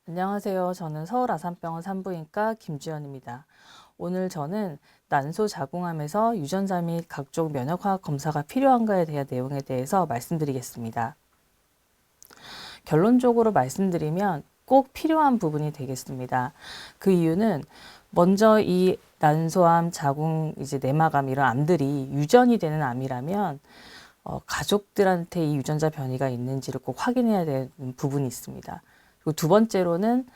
안녕하세요. 저는 서울아산병원 산부인과 김주연입니다. 오늘 저는 난소 자궁암에서 유전자 및 각종 면역화학 검사가 필요한가에 대한 내용에 대해서 말씀드리겠습니다. 결론적으로 말씀드리면 꼭 필요한 부분이 되겠습니다. 그 이유는 먼저 이 난소암, 자궁, 내막암 이런 암들이 유전이 되는 암이라면 가족들한테 이 유전자 변이가 있는지를 꼭 확인해야 되는 부분이 있습니다. 그리고 두 번째로는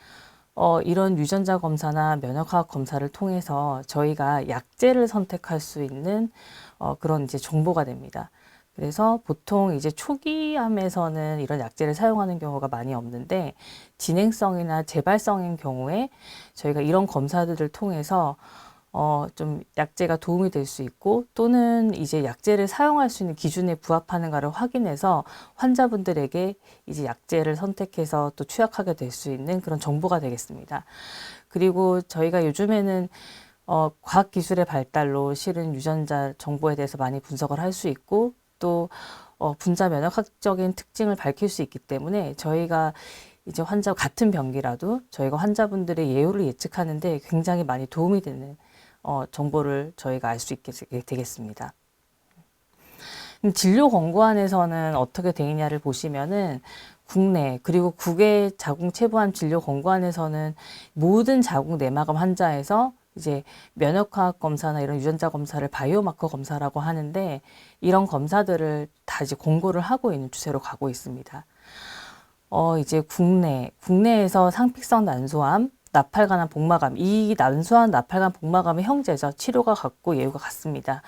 이런 유전자 검사나 면역화학 검사를 통해서 저희가 약제를 선택할 수 있는 그런 정보가 됩니다. 그래서 보통 초기암에서는 이런 약제를 사용하는 경우가 많이 없는데 진행성이나 재발성인 경우에 저희가 이런 검사들을 통해서 좀 약제가 도움이 될 수 있고 또는 약제를 사용할 수 있는 기준에 부합하는가를 확인해서 환자분들에게 약제를 선택해서 또 투약하게 될 수 있는 그런 정보가 되겠습니다. 그리고 저희가 요즘에는 과학기술의 발달로 실은 유전자 정보에 대해서 많이 분석을 할 수 있고 또 분자 면역학적인 특징을 밝힐 수 있기 때문에 저희가 환자 같은 병기라도 저희가 환자분들의 예후를 예측하는데 굉장히 많이 도움이 되는 정보를 저희가 알 수 있게 되겠습니다. 진료 권고안에서는 어떻게 되어 있냐를 보시면은 국내 그리고 국외 자궁 체부암 진료 권고안에서는 모든 자궁 내막암 환자에서 면역화학 검사나 이런 유전자 검사를 바이오마커 검사라고 하는데 이런 검사들을 다 권고를 하고 있는 추세로 가고 있습니다. 국내에서 상픽성 난소암, 나팔관암, 복막암, 이 난소암, 나팔관, 복막암의 형제죠. 치료가 같고 예후가 같습니다.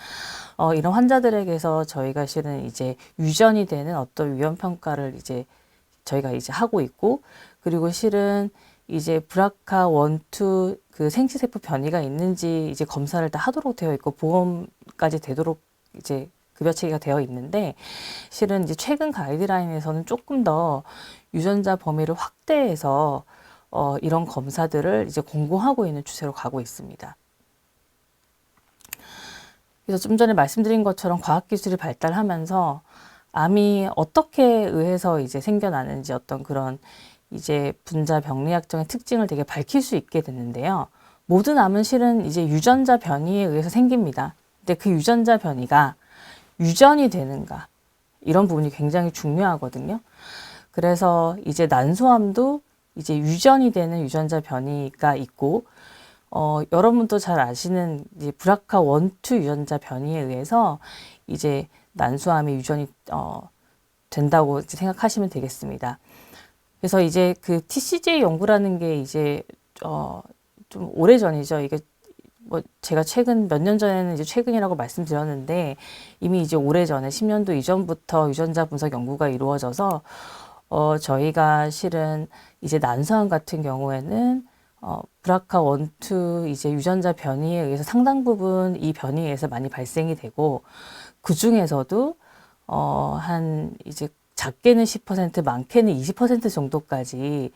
이런 환자들에게서 저희가 실은 유전이 되는 어떤 위험 평가를 저희가 하고 있고, 그리고 실은 브라카1, 2 그 생체세포 변이가 있는지 검사를 다 하도록 되어 있고 보험까지 되도록 급여 체계가 되어 있는데 실은 최근 가이드라인에서는 조금 더 유전자 범위를 확대해서 이런 검사들을 공고하고 있는 추세로 가고 있습니다. 그래서 좀 전에 말씀드린 것처럼 과학기술이 발달하면서 암이 어떻게 의해서 생겨나는지 어떤 그런 분자 병리학적인 특징을 되게 밝힐 수 있게 됐는데요. 모든 암은 실은 유전자 변이에 의해서 생깁니다. 근데 그 유전자 변이가 유전이 되는가 이런 부분이 굉장히 중요하거든요. 그래서 난소암도 유전이 되는 유전자 변이가 있고 여러분도 잘 아시는 브라카1, 2 유전자 변이에 의해서 난소암이 유전이 된다고 생각하시면 되겠습니다. 그래서 그 TCGA 연구라는 게 좀 오래 전이죠. 이게 뭐 제가 최근 몇 년 전에는 최근이라고 말씀드렸는데 이미 오래 전에 10년도 이전부터 유전자 분석 연구가 이루어져서 저희가 실은 난소암 같은 경우에는 브라카1, 2 유전자 변이에 의해서 상당 부분 이 변이에 의해서 많이 발생이 되고 그 중에서도 한 작게는 10%, 많게는 20% 정도까지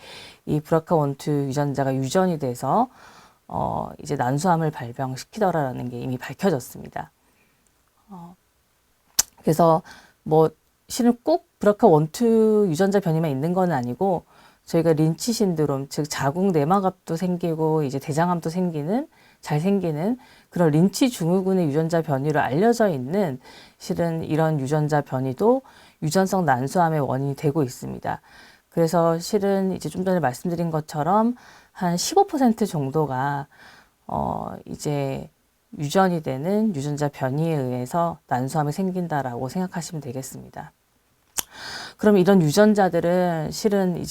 이 브라카1, 2 유전자가 유전이 돼서 난소암을 발병시키더라라는 게 이미 밝혀졌습니다. 그래서 뭐 실은 꼭 브라카1, 2 유전자 변이만 있는 건 아니고 저희가 린치 신드롬, 즉 자궁 내막암도 생기고 대장암도 잘 생기는 그런 린치 증후군의 유전자 변이로 알려져 있는 실은 이런 유전자 변이도 유전성 난소암의 원인이 되고 있습니다. 그래서 실은 좀 전에 말씀드린 것처럼 한 15% 정도가 유전이 되는 유전자 변이에 의해서 난소암이 생긴다라고 생각하시면 되겠습니다. 그럼 이런 유전자들은 실은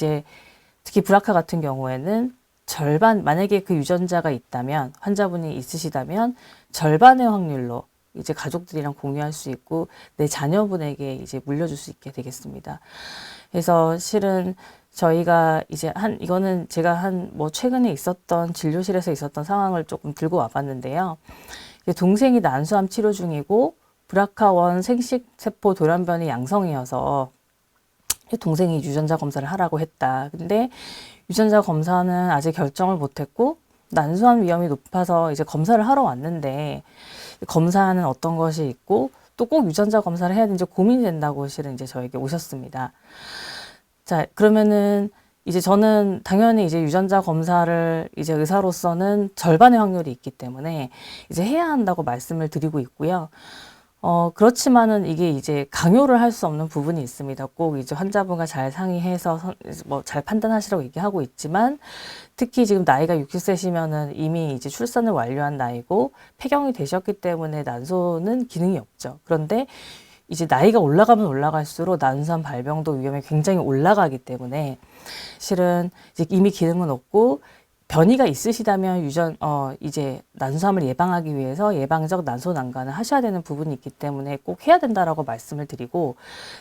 특히 브라카 같은 경우에는 절반, 만약에 그 유전자가 있다면, 환자분이 있으시다면 절반의 확률로 가족들이랑 공유할 수 있고 내 자녀분에게 물려줄 수 있게 되겠습니다. 그래서 실은 저희가 이거는 제가 뭐 최근에 있었던 진료실에서 있었던 상황을 조금 들고 와봤는데요. 동생이 난소암 치료 중이고 브라카1 생식세포 돌연변이 양성이어서 동생이 유전자 검사를 하라고 했다. 근데 유전자 검사는 아직 결정을 못했고 난소암 위험이 높아서 검사를 하러 왔는데 검사는 어떤 것이 있고 또 꼭 유전자 검사를 해야 되는지 고민이 된다고 실은 저에게 오셨습니다. 자, 그러면은 이제 저는 당연히 이제 유전자 검사를 이제 의사로서는 절반의 확률이 있기 때문에 이제 해야 한다고 말씀을 드리고 있고요. 그렇지만은 이게 이제 강요를 할 수 없는 부분이 있습니다. 꼭 이제 환자분과 잘 상의해서 뭐 잘 판단하시라고 얘기하고 있지만 특히 지금 나이가 60세시면은 이미 이제 출산을 완료한 나이고 폐경이 되셨기 때문에 난소는 기능이 없죠. 그런데 이제 나이가 올라가면 올라갈수록 난소암 발병도 위험이 굉장히 올라가기 때문에 실은 이제 이미 기능은 없고 변이가 있으시다면 이제 난소암을 예방하기 위해서 예방적 난소 난간을 하셔야 되는 부분이 있기 때문에 꼭 해야 된다라고 말씀을 드리고,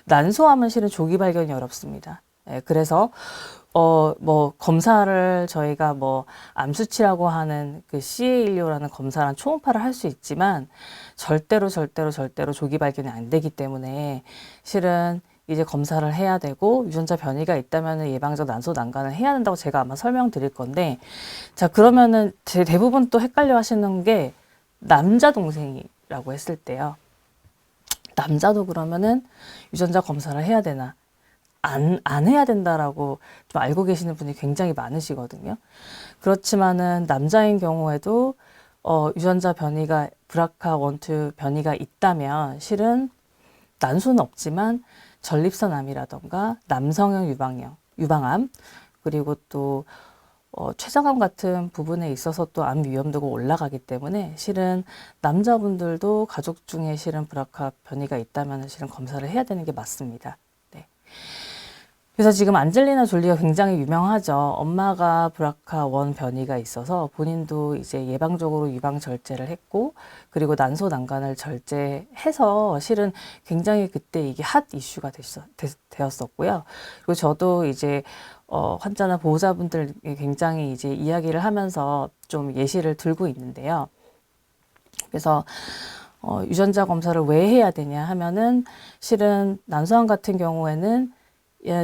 난소암은 실은 조기 발견이 어렵습니다. 그래서 뭐 검사를 저희가 뭐 암수치라고 하는 그 CA16라는 검사랑 초음파를 할 수 있지만 절대로 조기 발견이 안 되기 때문에 실은 이제 검사를 해야 되고 유전자 변이가 있다면 예방적 난소 난간을 해야 된다고 제가 아마 설명드릴 건데, 자 그러면은 대부분 또 헷갈려 하시는 게 남자 동생이라고 했을 때요. 남자도 그러면은 유전자 검사를 해야 되나? 안 해야 된다라고 좀 알고 계시는 분이 굉장히 많으시거든요. 그렇지만은 남자인 경우에도 유전자 변이가 BRCA1, 2 변이가 있다면 실은 난소는 없지만 전립선암이라던가 남성형 유방암, 그리고 또 췌장암 같은 부분에 있어서 또 암 위험도가 올라가기 때문에 실은 남자분들도 가족 중에 실은 BRCA 변이가 있다면 실은 검사를 해야 되는 게 맞습니다. 네. 그래서 지금 안젤리나 졸리가 굉장히 유명하죠. 엄마가 BRCA1 변이가 있어서 본인도 이제 예방적으로 유방 절제를 했고, 그리고 난소 난간을 절제해서 실은 굉장히 그때 이게 핫 이슈가 되었었고요. 그리고 저도 이제 환자나 보호자분들 굉장히 이제 이야기를 하면서 좀 예시를 들고 있는데요. 그래서 유전자 검사를 왜 해야 되냐 하면은 실은 난소암 같은 경우에는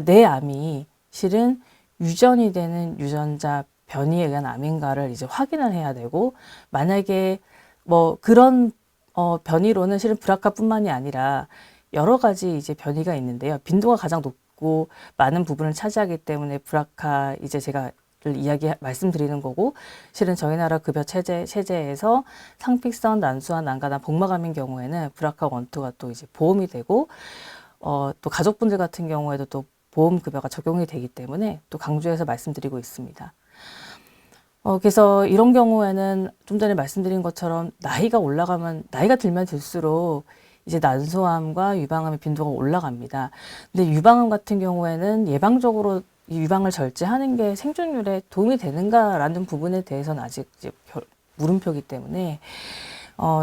내 암이 실은 유전이 되는 유전자 변이에 의한 암인가를 이제 확인을 해야 되고, 만약에 뭐 그런 변이로는 실은 브라카뿐만이 아니라 여러 가지 이제 변이가 있는데요. 빈도가 가장 높고 많은 부분을 차지하기 때문에 브라카 이제 제가 말씀드리는 거고, 실은 저희 나라 급여 체제에서 상픽선, 난소암, 난간암, 복막암인 경우에는 BRCA1, 2가 또 이제 보험이 되고, 또 가족분들 같은 경우에도 또 보험급여가 적용이 되기 때문에 또 강조해서 말씀드리고 있습니다. 그래서 이런 경우에는 좀 전에 말씀드린 것처럼 나이가 들면 들수록 이제 난소암과 유방암의 빈도가 올라갑니다. 근데 유방암 같은 경우에는 예방적으로 유방을 절제하는 게 생존율에 도움이 되는가라는 부분에 대해서는 아직 이제 물음표기 때문에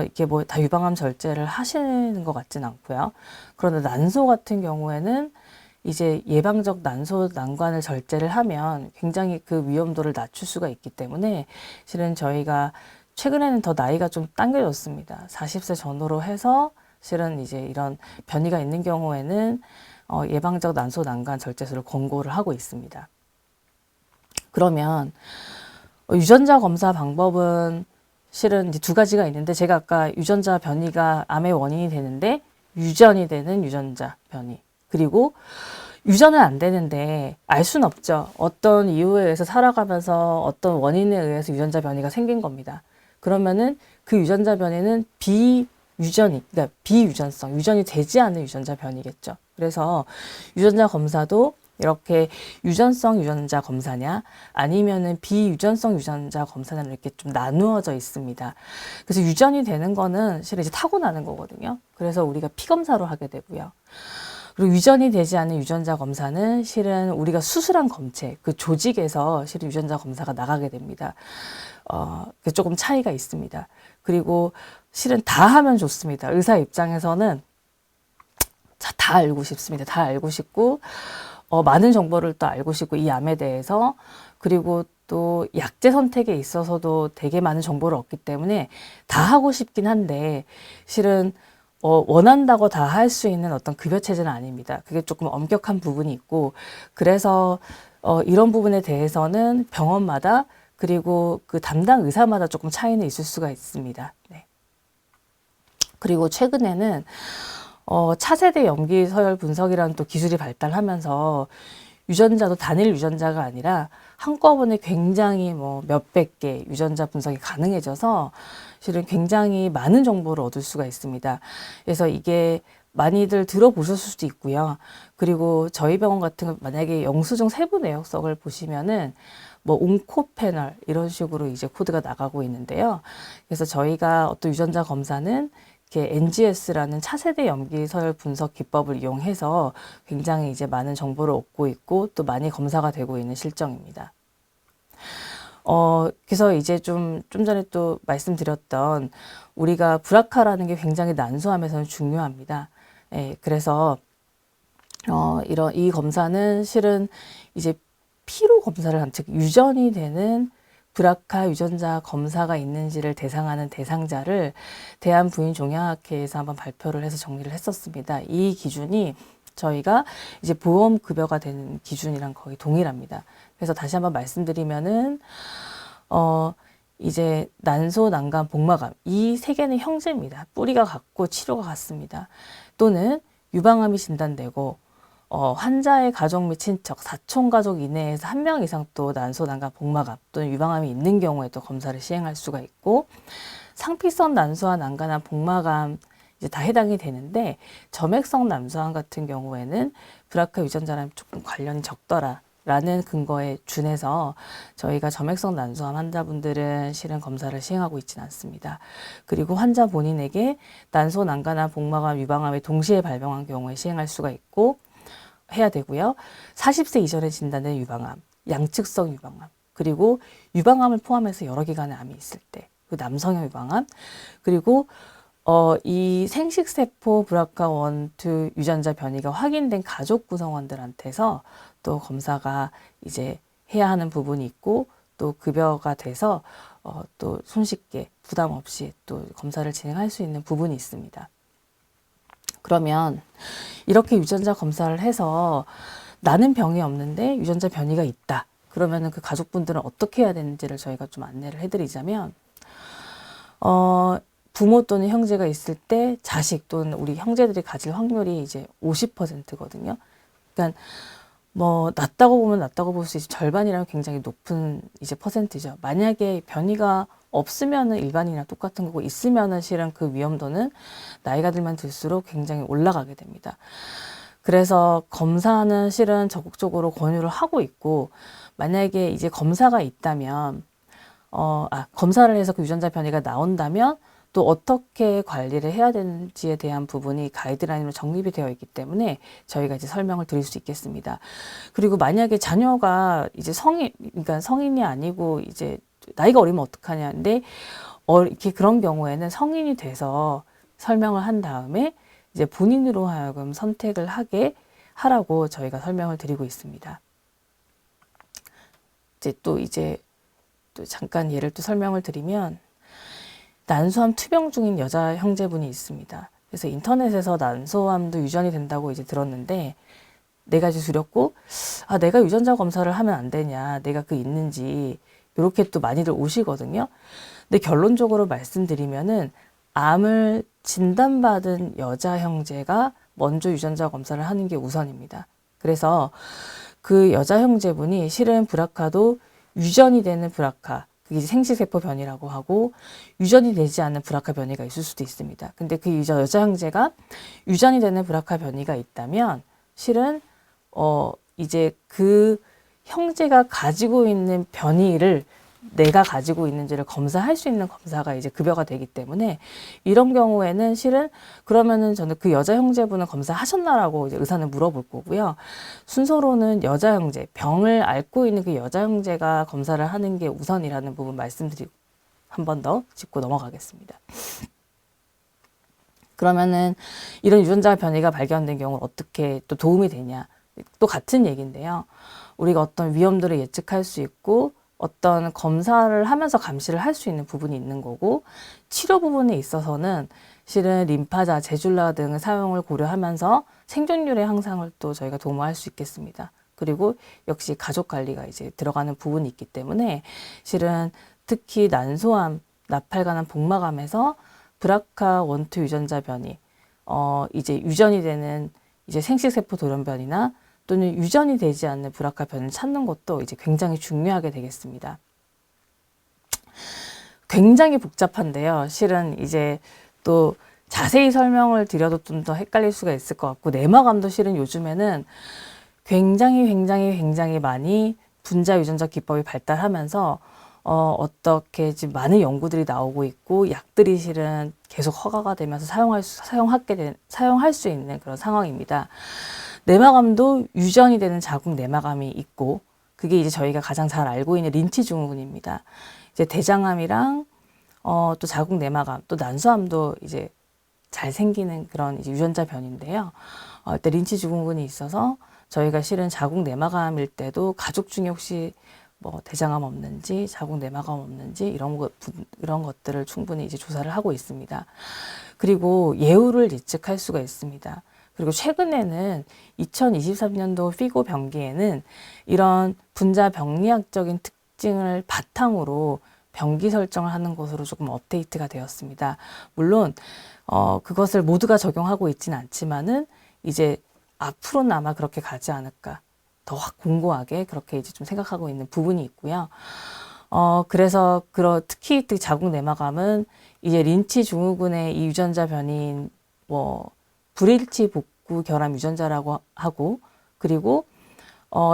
이렇게 뭐 다 유방암 절제를 하시는 것 같진 않고요. 그런데 난소 같은 경우에는 이제 예방적 난소 난관을 절제를 하면 굉장히 그 위험도를 낮출 수가 있기 때문에 실은 저희가 최근에는 더 나이가 좀 당겨졌습니다. 40세 전후로 해서 실은 이제 이런 변이가 있는 경우에는 예방적 난소 난관 절제술을 권고를 하고 있습니다. 그러면 유전자 검사 방법은 실은 이제 두 가지가 있는데, 제가 아까 유전자 변이가 암의 원인이 되는데 유전이 되는 유전자 변이, 그리고 유전은 안 되는데 알 수는 없죠. 어떤 이유에 의해서 살아가면서 어떤 원인에 의해서 유전자 변이가 생긴 겁니다. 그러면은 그 유전자 변이는 그러니까 비유전성, 유전이 되지 않는 유전자 변이겠죠. 그래서 유전자 검사도 이렇게 유전성 유전자 검사냐 아니면은 비유전성 유전자 검사냐 이렇게 좀 나누어져 있습니다. 그래서 유전이 되는 거는 실은 이제 타고나는 거거든요. 그래서 우리가 피 검사로 하게 되고요. 그리고 유전이 되지 않은 유전자 검사는 실은 우리가 수술한 검체, 그 조직에서 실은 유전자 검사가 나가게 됩니다. 조금 차이가 있습니다. 그리고 실은 다 하면 좋습니다. 의사 입장에서는 다 알고 싶습니다. 다 알고 싶고, 많은 정보를 또 알고 싶고, 이 암에 대해서. 그리고 또 약제 선택에 있어서도 되게 많은 정보를 얻기 때문에 다 하고 싶긴 한데, 실은 원한다고 다 할 수 있는 어떤 급여 체제는 아닙니다. 그게 조금 엄격한 부분이 있고, 그래서 이런 부분에 대해서는 병원마다 그리고 그 담당 의사마다 조금 차이는 있을 수가 있습니다. 네. 그리고 최근에는 차세대 염기 서열 분석이라는 또 기술이 발달하면서 유전자도 단일 유전자가 아니라 한꺼번에 굉장히 뭐 몇백 개 유전자 분석이 가능해져서 실은 굉장히 많은 정보를 얻을 수가 있습니다. 그래서 이게 많이들 들어보셨을 수도 있고요. 그리고 저희 병원 같은 거 만약에 영수증 세부 내역석을 보시면은 뭐 옹코 패널 이런 식으로 이제 코드가 나가고 있는데요. 그래서 저희가 어떤 유전자 검사는 이렇게 NGS라는 차세대 염기서열 분석 기법을 이용해서 굉장히 이제 많은 정보를 얻고 있고 또 많이 검사가 되고 있는 실정입니다. 그래서 이제 좀 전에 또 말씀드렸던 우리가 브라카라는 게 굉장히 난소암에서는 중요합니다. 예, 그래서 이 검사는 실은 이제 피로 검사를 한, 즉 유전이 되는 브라카 유전자 검사가 있는지를 대상하는 대상자를 대한부인종양학회에서 한번 발표를 해서 정리를 했었습니다. 이 기준이 저희가 이제 보험 급여가 되는 기준이랑 거의 동일합니다. 그래서 다시 한번 말씀드리면은 이제 난소, 난간, 복막암 이 세 개는 형제입니다. 뿌리가 같고 치료가 같습니다. 또는 유방암이 진단되고 환자의 가족 및 친척, 사촌 가족 이내에서 한 명 이상 또 난소, 난간, 복막암 또는 유방암이 있는 경우에 또 검사를 시행할 수가 있고 상피성 난소와 난간암, 복막암 이제 다 해당이 되는데 점액성 난소암 같은 경우에는 브라카 유전자랑 조금 관련이 적더라라는 근거에 준해서 저희가 점액성 난소암 환자분들은 실은 검사를 시행하고 있지는 않습니다. 그리고 환자 본인에게 난소, 난간암, 복막암, 유방암이 동시에 발병한 경우에 시행할 수가 있고 해야 되고요. 40세 이전에 진단된 유방암, 양측성 유방암, 그리고 유방암을 포함해서 여러 기관의 암이 있을 때, 그 남성형 유방암, 그리고 이 생식세포 BRCA1, 2 유전자 변이가 확인된 가족 구성원들한테서 또 검사가 이제 해야 하는 부분이 있고 또 급여가 돼서 또 손쉽게 부담 없이 또 검사를 진행할 수 있는 부분이 있습니다. 그러면 이렇게 유전자 검사를 해서 나는 병이 없는데 유전자 변이가 있다. 그러면은 그 가족분들은 어떻게 해야 되는지를 저희가 좀 안내를 해드리자면, 부모 또는 형제가 있을 때 자식 또는 우리 형제들이 가질 확률이 이제 50%거든요. 그러니까 뭐 낮다고 보면 낮다고 볼 수 있지 절반이라면 굉장히 높은 이제 퍼센트죠. 만약에 변이가 없으면은 일반인이랑 똑같은 거고 있으면은 실은 그 위험도는 나이가 들면 들수록 굉장히 올라가게 됩니다. 그래서 검사는 실은 적극적으로 권유를 하고 있고 만약에 이제 검사가 있다면 검사를 해서 그 유전자 변이가 나온다면 또 어떻게 관리를 해야 되는지에 대한 부분이 가이드라인으로 정립이 되어 있기 때문에 저희가 이제 설명을 드릴 수 있겠습니다. 그리고 만약에 자녀가 이제 그러니까 성인이 아니고 이제 나이가 어리면 어떡하냐인데, 이렇게 그런 경우에는 성인이 돼서 설명을 한 다음에 이제 본인으로 하여금 선택을 하게 하라고 저희가 설명을 드리고 있습니다. 이제 또 잠깐 예를 또 설명을 드리면, 난소암 투병 중인 여자 형제분이 있습니다. 그래서 인터넷에서 난소암도 유전이 된다고 이제 들었는데, 내가 이제 두렵고, 내가 유전자 검사를 하면 안 되냐, 내가 그 있는지, 이렇게 또 많이들 오시거든요. 근데 결론적으로 말씀드리면은, 암을 진단받은 여자 형제가 먼저 유전자 검사를 하는 게 우선입니다. 그래서 그 여자 형제분이 실은 브라카도 유전이 되는 브라카, 그게 생식세포 변이라고 하고 유전이 되지 않는 브라카 변이가 있을 수도 있습니다. 근데 그 여자 형제가 유전이 되는 브라카 변이가 있다면 실은 이제 그 형제가 가지고 있는 변이를 내가 가지고 있는지를 검사할 수 있는 검사가 이제 급여가 되기 때문에 이런 경우에는 실은 그러면은 저는 그 여자 형제분은 검사하셨나라고 이제 의사는 물어볼 거고요. 순서로는 여자 형제, 병을 앓고 있는 그 여자 형제가 검사를 하는 게 우선이라는 부분 말씀드리고 한 번 더 짚고 넘어가겠습니다. 그러면은 이런 유전자 변이가 발견된 경우 어떻게 또 도움이 되냐? 또 같은 얘기인데요. 우리가 어떤 위험들을 예측할 수 있고 어떤 검사를 하면서 감시를 할 수 있는 부분이 있는 거고 치료 부분에 있어서는 실은 림파자, 제줄라 등의 사용을 고려하면서 생존율의 향상을 또 저희가 도모할 수 있겠습니다. 그리고 역시 가족 관리가 이제 들어가는 부분이 있기 때문에 실은 특히 난소암, 나팔관암, 복막암에서 BRCA1, 2 유전자 변이, 이제 유전이 되는 이제 생식세포 돌연변이나 또는 유전이 되지 않는 브라카 변을 찾는 것도 이제 굉장히 중요하게 되겠습니다. 굉장히 복잡한데요. 실은 이제 또 자세히 설명을 드려도 좀 더 헷갈릴 수가 있을 것 같고, 내막암도 실은 요즘에는 굉장히 많이 분자 유전자 기법이 발달하면서 어떻게 지금 많은 연구들이 나오고 있고, 약들이 실은 계속 허가가 되면서 사용할 수 있는 그런 상황입니다. 내막암도 유전이 되는 자궁 내막암이 있고, 그게 이제 저희가 가장 잘 알고 있는 린치 증후군입니다. 이제 대장암이랑 또 자궁 내막암, 또 난소암도 이제 잘 생기는 그런 이제 유전자 변인데요. 때 린치 증후군이 있어서 저희가 실은 자궁 내막암일 때도 가족 중에 혹시 뭐 대장암 없는지, 자궁 내막암 없는지 이런 것들을 충분히 이제 조사를 하고 있습니다. 그리고 예후를 예측할 수가 있습니다. 그리고 최근에는 2023년도 피고 병기에는 이런 분자 병리학적인 특징을 바탕으로 병기 설정을 하는 것으로 조금 업데이트가 되었습니다. 물론 그것을 모두가 적용하고 있지는 않지만은 이제 앞으로는 아마 그렇게 가지 않을까, 더 공고하게 그렇게 이제 좀 생각하고 있는 부분이 있고요. 그래서 특히 자궁 내막암은 이제 린치 증후군의 이 유전자 변이인 뭐 불일치 복구 결함 유전자라고 하고, 그리고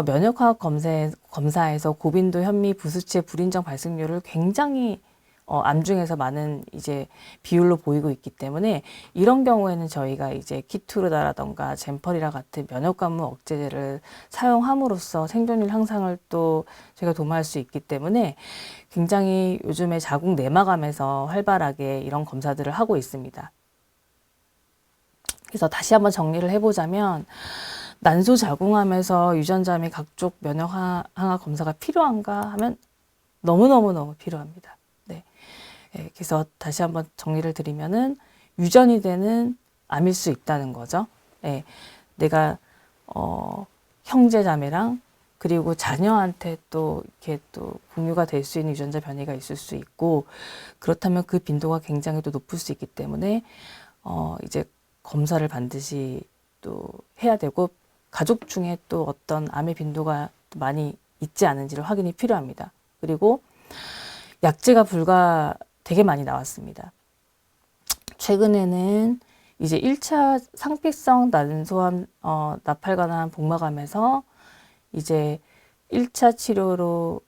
면역화학 검사에서 고빈도 현미 부수치의 불인정 발생률을 굉장히 암 중에서 많은 이제 비율로 보이고 있기 때문에, 이런 경우에는 저희가 이제 키투르다라던가 젠펄이라 같은 면역관무 억제제를 사용함으로써 생존율 향상을 또 저희가 도모할 수 있기 때문에 굉장히 요즘에 자궁 내막암에서 활발하게 이런 검사들을 하고 있습니다. 그래서 다시 한번 정리를 해보자면, 난소 자궁암에서 유전자 및 각종 면역 항화 검사가 필요한가 하면 너무 필요합니다. 네. 그래서 다시 한번 정리를 드리면은 유전이 되는 암일 수 있다는 거죠. 내가 형제 자매랑 그리고 자녀한테 또 이렇게 또 공유가 될 수 있는 유전자 변이가 있을 수 있고, 그렇다면 그 빈도가 굉장히 또 높을 수 있기 때문에 이제 검사를 반드시 또 해야 되고, 가족 중에 또 어떤 암의 빈도가 많이 있지 않은지를 확인이 필요합니다. 그리고 약제가 되게 많이 나왔습니다. 최근에는 이제 1차 상피성 난소암 나팔관암 복막암에서 이제 1차 치료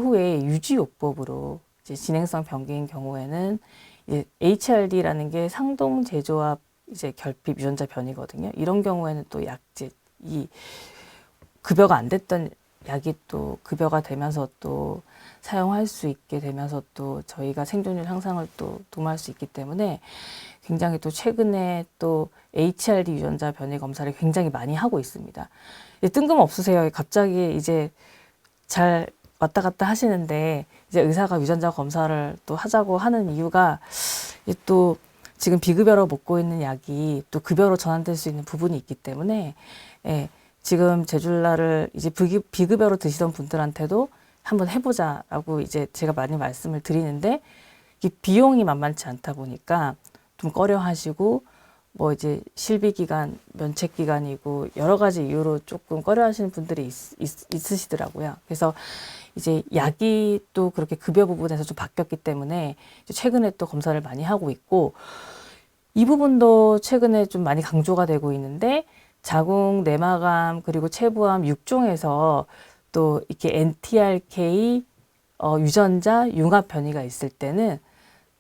후에 유지요법으로 이제 진행성 병기인 경우에는 이제 HRD라는 게 상동 제조합 이제 결핍 유전자 변이거든요. 이런 경우에는 또 약제, 이 급여가 안 됐던 약이 또 급여가 되면서 또 사용할 수 있게 되면서 또 저희가 생존율 향상을 또 도모할 수 있기 때문에 굉장히 또 최근에 또 HRD 유전자 변이 검사를 굉장히 많이 하고 있습니다. 뜬금없으세요. 갑자기 이제 잘 왔다 갔다 하시는데, 이제 의사가 유전자 검사를 또 하자고 하는 이유가 또 지금 비급여로 먹고 있는 약이 또 급여로 전환될 수 있는 부분이 있기 때문에, 지금 제줄라를 이제 비급여로 드시던 분들한테도 한번 해보자라고 이제 제가 많이 말씀을 드리는데, 이 비용이 만만치 않다 보니까 좀 꺼려 하시고, 뭐 이제 실비 기간, 면책 기간이고 여러 가지 이유로 조금 꺼려 하시는 분들이 있으시더라고요. 그래서 이제 약이 또 그렇게 급여 부분에서 좀 바뀌었기 때문에 최근에 또 검사를 많이 하고 있고, 이 부분도 최근에 좀 많이 강조가 되고 있는데, 자궁 내막암 그리고 체부암 6종에서 또 이렇게 NTRK 유전자 융합 변이가 있을 때는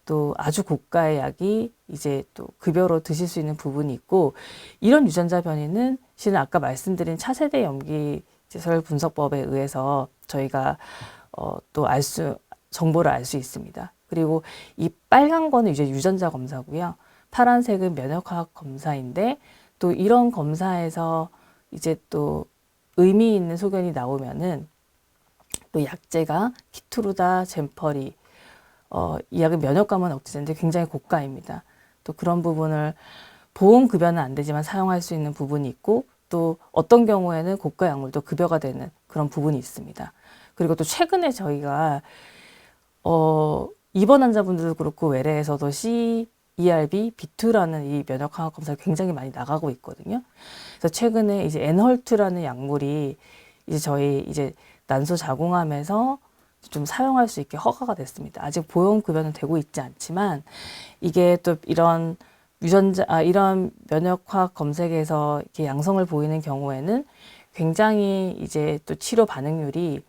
또 아주 고가의 약이 이제 또 급여로 드실 수 있는 부분이 있고, 이런 유전자 변이는 실은 아까 말씀드린 차세대 염기 설 분석법에 의해서 저희가 또 정보를 알 수 있습니다. 그리고 이 빨간 거는 이제 유전자 검사고요. 파란색은 면역화학 검사인데, 또 이런 검사에서 이제 또 의미 있는 소견이 나오면은 또 약제가 키투르다, 젠펄이 이 약은 면역감원 억제제인데 굉장히 고가입니다. 또 그런 부분을 보험급여는 안 되지만 사용할 수 있는 부분이 있고, 또 어떤 경우에는 고가 약물도 급여가 되는 그런 부분이 있습니다. 그리고 또 최근에 저희가 입원 환자분들도 그렇고 외래에서도 ERB, B2라는 이 면역학학 검사가 굉장히 많이 나가고 있거든요. 그래서 최근에 이제 엔헐트라는 약물이 이제 저희 이제 난소 자궁암에서 좀 사용할 수 있게 허가가 됐습니다. 아직 보험 급여는 되고 있지 않지만 이게 또 이런 이런 면역학 검색에서 이렇게 양성을 보이는 경우에는 굉장히 이제 또 치료 반응률이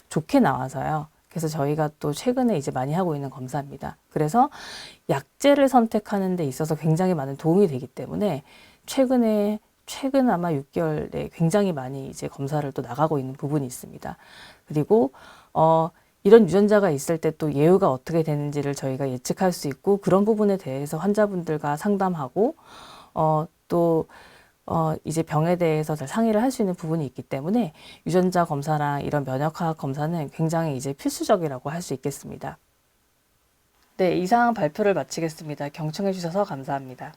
좋게 나와서요. 그래서 저희가 또 최근에 이제 많이 하고 있는 검사입니다. 그래서 약제를 선택하는 데 있어서 굉장히 많은 도움이 되기 때문에 최근 아마 6개월에 굉장히 많이 이제 검사를 또 나가고 있는 부분이 있습니다. 그리고 이런 유전자가 있을 때 또 예후가 어떻게 되는지를 저희가 예측할 수 있고 그런 부분에 대해서 환자분들과 상담하고 또 이제 병에 대해서 잘 상의를 할 수 있는 부분이 있기 때문에 유전자 검사랑 이런 면역학 검사는 굉장히 이제 필수적이라고 할 수 있겠습니다. 네, 이상 발표를 마치겠습니다. 경청해 주셔서 감사합니다.